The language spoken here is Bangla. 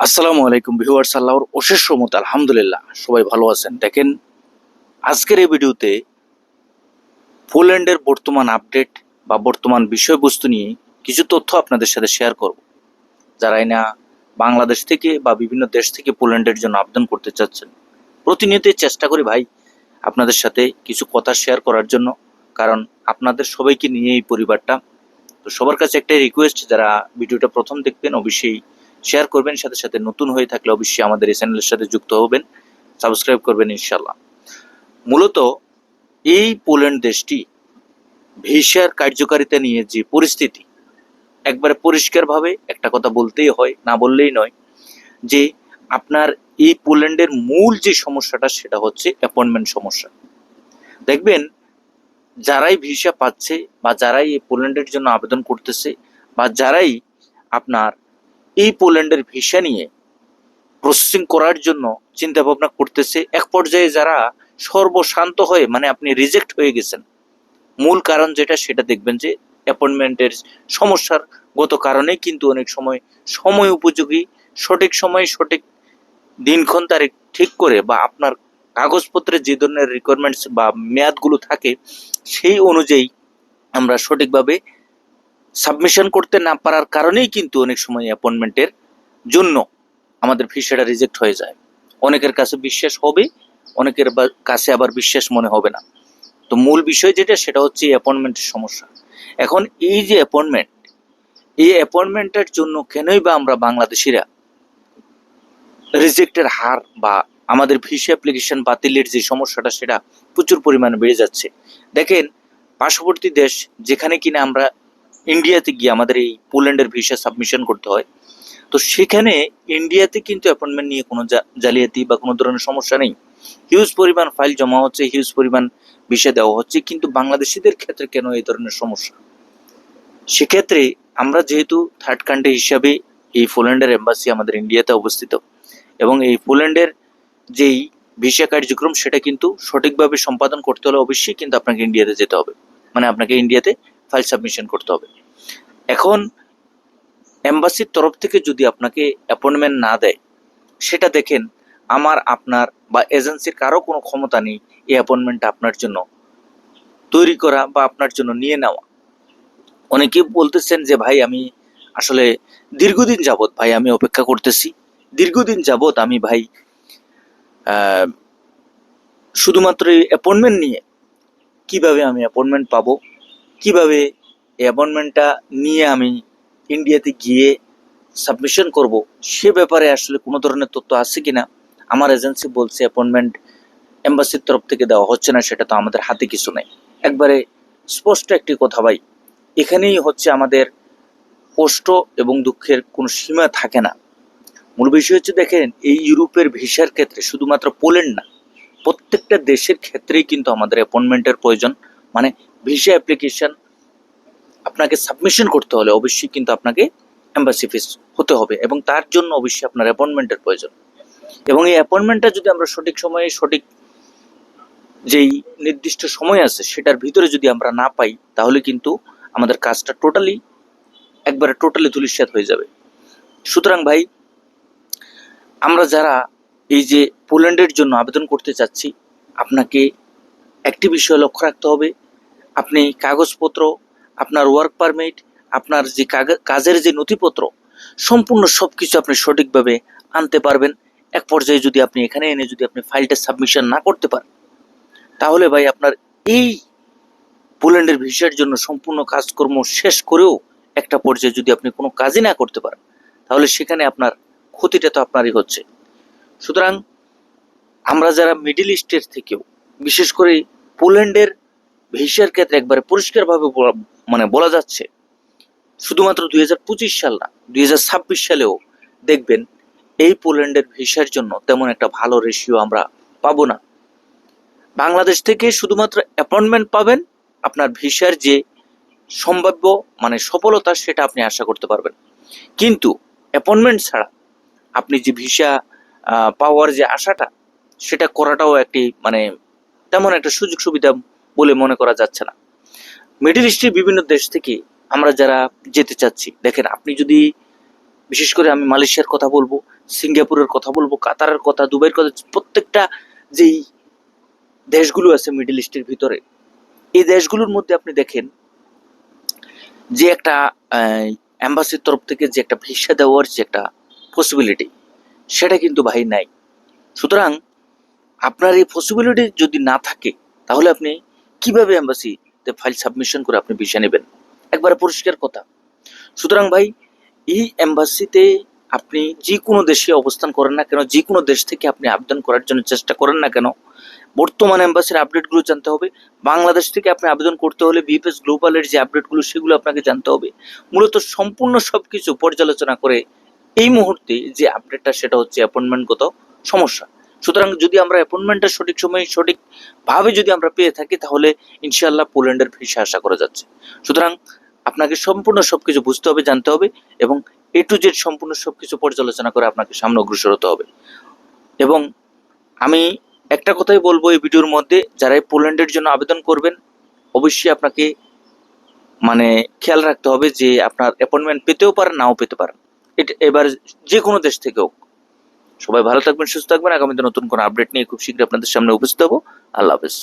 আসসালামু আলাইকুম ভিউয়ার্স, আল্লাহর অশেষ রহমতে আলহামদুলিল্লাহ সবাই ভালো আছেন। দেখেন, আজকের এই ভিডিওতে পোল্যান্ডের বর্তমান আপডেট বা বর্তমান বিষয়বস্তু নিয়ে কিছু তথ্য আপনাদের সাথে শেয়ার করব। যারাই না বাংলাদেশ থেকে বা বিভিন্ন দেশ থেকে পোল্যান্ডের জন্য আবেদন করতে চাচ্ছেন, প্রতিনিয়তই চেষ্টা করি ভাই আপনাদের সাথে কিছু কথা শেয়ার করার জন্য, কারণ আপনাদের সবাইকে নিয়ে এই পরিবারটা। তো সবার কাছে একটাই রিকোয়েস্ট, যারা ভিডিওটা প্রথম দেখবেন অবশ্যই শেয়ার করবেন, সাথে সাথে নতুন হয়ে থাকলে অবশ্যই আমাদের এই চ্যানেলের সাথে যুক্ত হবেন, সাবস্ক্রাইব করবেন ইনশাল্লাহ। মূলত এই পোল্যান্ড দেশটি ভিসার কার্যকারিতা নিয়ে যে পরিস্থিতি, একবারে পরিষ্কারভাবে একটা কথা বলতেই হয়, না বললেই নয়, যে আপনার এই পোল্যান্ডের মূল যে সমস্যাটা সেটা হচ্ছে অ্যাপয়েন্টমেন্ট সমস্যা। দেখবেন, যারাই ভিসা পাচ্ছে বা যারাই এই পোল্যান্ডের জন্য আবেদন করতেছে বা যারাই আপনার এই পোল্যান্ডের ভিসা নিয়ে প্রসেসিং করার জন্য চিন্তা ভাবনা করতেছে, এক পর্যায়ে যারা সর্বশান্ত হয়ে মানে আপনি রিজেক্ট হয়ে গেছেন, মূল কারণ যেটা সেটা দেখবেন যে অ্যাপয়েন্টমেন্টের সমস্যার গত কারণে কিন্তু অনেক সময় সময় উপযোগী সঠিক সময়ে সঠিক দিনক্ষণ তারিখ ঠিক করে বা আপনার কাগজপত্রের যে ধরনের রিকোয়ারমেন্টস বা মেয়াদগুলো থাকে সেই অনুযায়ী আমরা সঠিকভাবে সাবমিশন করতে না পারার কারণেই কিন্তু অনেক সময় অ্যাপয়েন্টমেন্টের জন্য আমাদের ভিসাটা রিজেক্ট হয়ে যায়। অনেকের কাছে বিশ্বাস হবে, অনেকের কাছে আবার বিশ্বাস মনে হবে না। তো মূল বিষয় যেটা সেটা হচ্ছে অ্যাপয়েন্টমেন্টের সমস্যা। এখন এই যে অ্যাপয়েন্টমেন্ট, এই অ্যাপয়েন্টমেন্টের জন্য কেনই বা আমরা বাংলাদেশিরা রিজেক্টের হার বা আমাদের ভিসা অ্যাপ্লিকেশন বাতিলের যে সমস্যাটা সেটা প্রচুর পরিমাণে বেড়ে যাচ্ছে। দেখেন, পার্শ্ববর্তী দেশ যেখানে কিনা আমরা ইন্ডিয়াতে গিয়ে আমাদের এই পোল্যান্ডের ভিসা সাবমিশন করতে হয়, তো সেখানে ইন্ডিয়াতে কিন্তু অ্যাপয়েন্টমেন্ট নিয়ে কোনো জালিয়াতি বা কোনো ধরনের সমস্যা নেই। হিউজ পরিমাণ ফাইল জমা হচ্ছে, হিউজ পরিমাণ ভিসা দেওয়া হচ্ছে, কিন্তু বাংলাদেশিদের ক্ষেত্রে কেন এই ধরনের সমস্যা? সেক্ষেত্রে আমরা যেহেতু থার্ড কান্ট্রি হিসাবে এই পোল্যান্ডের এম্বাসি আমাদের ইন্ডিয়াতে অবস্থিত, এবং এই পোল্যান্ডের যেই ভিসা কার্যক্রম সেটা কিন্তু সঠিকভাবে সম্পাদন করতে হলে অবশ্যই কিন্তু আপনাকে ইন্ডিয়াতে যেতে হবে, মানে আপনাকে ইন্ডিয়াতে ফাইল সাবমিশন করতে হবে। এখন এম্বাসির তরফ থেকে যদি আপনাকে অ্যাপয়েন্টমেন্ট না দেয়, সেটা দেখেন আমার আপনার বা এজেন্সির কারো কোনো ক্ষমতা নেই এই অ্যাপয়েন্টমেন্টটা আপনার জন্য তৈরি করা বা আপনার জন্য নিয়ে নেওয়া। অনেকে বলতেছেন যে ভাই আমি আসলে দীর্ঘদিন যাবত ভাই আমি অপেক্ষা করতেছি, দীর্ঘদিন যাবত আমি ভাই শুধুমাত্র এই অ্যাপয়েন্টমেন্ট নিয়ে কিভাবে আমি অ্যাপয়েন্টমেন্ট পাবো, কিভাবে এই অ্যাপয়েন্টমেন্টটা নিয়ে আমি ইন্ডিয়াতে গিয়ে সাবমিশন করব, সে ব্যাপারে আসলে কোনো ধরনের তথ্য আছে কিনা। আমার এজেন্সি বলছে অ্যাপয়েন্টমেন্ট এম্বাসির তরফ থেকে দেওয়া হচ্ছে না, সেটা তো আমাদের হাতে কিছু নেই। একবারে স্পষ্ট একটি কথা ভাই, এখানেই হচ্ছে আমাদের কষ্ট এবং দুঃখের কোনো সীমা থাকে না। মূল বিষয় হচ্ছে, দেখেন এই ইউরোপের ভিসার ক্ষেত্রে শুধুমাত্র পোল্যান্ড না, প্রত্যেকটা দেশের ক্ষেত্রেই কিন্তু আমাদের অ্যাপয়েন্টমেন্টের প্রয়োজন। মানে ভিসা অ্যাপ্লিকেশন আপনাকে সাবমিশন করতে হলে অবশ্যই কিন্তু আপনাকে এম্বাসি ফিস হতে হবে, এবং তার জন্য অবশ্যই আপনার অ্যাপয়েন্টমেন্টের প্রয়োজন। এবং এই অ্যাপয়েন্টমেন্টটা যদি আমরা সঠিক সময়ে সঠিক যেই নির্দিষ্ট সময় আছে সেটার ভিতরে যদি আমরা না পাই, তাহলে কিন্তু আমাদের কাজটা টোটালি ধূলিসাৎ হয়ে যাবে। সুতরাং ভাই, আমরা যারা এই যে পোল্যান্ডের জন্য আবেদন করতে চাচ্ছি, আপনাকে একটি বিষয় লক্ষ্য রাখতে হবে, আপনি কাগজপত্র, আপনার ওয়ার্ক পারমিট, আপনার যে কাজের যে নথিপত্র, সম্পূর্ণ সবকিছু আপনি সঠিকভাবে আনতে পারবেন। এক পর্যায়ে যদি আপনি এখানে এনে যদি আপনি ফাইলটা সাবমিশন না করতে পারেন, তাহলে ভাই আপনার এই পোল্যান্ডের ভিসার জন্য সম্পূর্ণ কাজকর্ম শেষ করেও একটা পর্যায়ে যদি আপনি কোনো কাজই না করতে পারেন, তাহলে সেখানে আপনার ক্ষতিটা তো আপনারই হচ্ছে। সুতরাং আমরা যারা মিডল ইস্টের থেকেও, বিশেষ করে পোল্যান্ডের ভিসার ক্ষেত্রে একবারে পরিষ্কারভাবে বলা যাচ্ছে, শুধুমাত্র 2025 সাল না, 2026 সালেও দেখবেন এই পোল্যান্ডের ভিসার জন্য তেমন একটা ভালো রেশিও আমরা পাবো না। বাংলাদেশ থেকে শুধুমাত্র অ্যাপয়েন্টমেন্ট পাবেন, আপনার ভিসার যে সম্ভাব্য সফলতা সেটা আপনি আশা করতে পারবেন, কিন্তু অ্যাপয়েন্টমেন্ট ছাড়া আপনি যে ভিসা পাওয়ার যে আশাটা, সেটা করাটাও একটি তেমন একটা সুযোগ সুবিধা বলে মনে করা যাচ্ছে না। মিডল ইস্টের বিভিন্ন দেশ থেকে আমরা যারা যেতে চাচ্ছি, দেখেন আপনি যদি বিশেষ করে আমি মালয়েশিয়ার কথা বলবো, সিঙ্গাপুরের কথা বলবো, কাতারের কথা, দুবাইয়ের কথা, প্রত্যেকটা যেই দেশগুলো আছে মিডল ইস্টের ভিতরে, এই দেশগুলোর মধ্যে আপনি দেখেন যে একটা অ্যাম্বাসির তরফ থেকে যে একটা ভিসা দেওয়ার যে একটা পসিবিলিটি, সেটা কিন্তু ভাই নাই। সুতরাং আপনার এই পসিবিলিটি যদি না থাকে, তাহলে আপনি কিভাবে অ্যাম্বাসিতে ফাইল সাবমিশন করে আপনি ভিসা নেবেন? একবারে পরিষ্কার কথা। সুতরাং ভাই, এই অ্যাম্বাসিতে আপনি যে কোনো দেশে অবস্থান করেন না কেন, যে কোনো দেশ থেকে আপনি আবেদন করার জন্য চেষ্টা করেন না কেন, বর্তমান অ্যাম্বাসির আপডেটগুলো জানতে হবে। বাংলাদেশ থেকে আপনি আবেদন করতে হলে বিএফএস গ্লোবালের যে আপডেটগুলো, সেগুলো আপনাকে জানতে হবে। মূলত সম্পূর্ণ সবকিছু পর্যালোচনা করে এই মুহূর্তে যে আপডেটটা, সেটা হচ্ছে অ্যাপয়েন্টমেন্টগত সমস্যা। সুতরাং যদি আমরা অ্যাপয়েন্টমেন্টটা সঠিক সময়ে সঠিকভাবে যদি আমরা পেয়ে থাকি, তাহলে ইনশাআল্লাহ পোল্যান্ডের ভিসা আশা করা যাচ্ছে। সুতরাং আপনাকে সম্পূর্ণ সবকিছু বুঝতে হবে, জানতে হবে, এবং এ টু জেড সম্পূর্ণ সবকিছু পর্যালোচনা করে আপনাকে সামনে অগ্রসর হতে হবে। এবং আমি একটা কথাই বলবো এই ভিডিওর মধ্যে, যারা এই পোল্যান্ডের জন্য আবেদন করবেন, অবশ্যই আপনাকে মানে খেয়াল রাখতে হবে যে আপনার অ্যাপয়েন্টমেন্ট পেতেও পারেন, নাও পেতে পারেন। এটা এবার যে কোনো দেশ থেকে হোক। সবাই ভালো থাকবেন, সুস্থ থাকবেন। আগামীতে নতুন কোনো আপডেট নিয়ে খুব শীঘ্রই আপনাদের সামনে উপস্থিত হবো। আল্লাহ হাফেজ।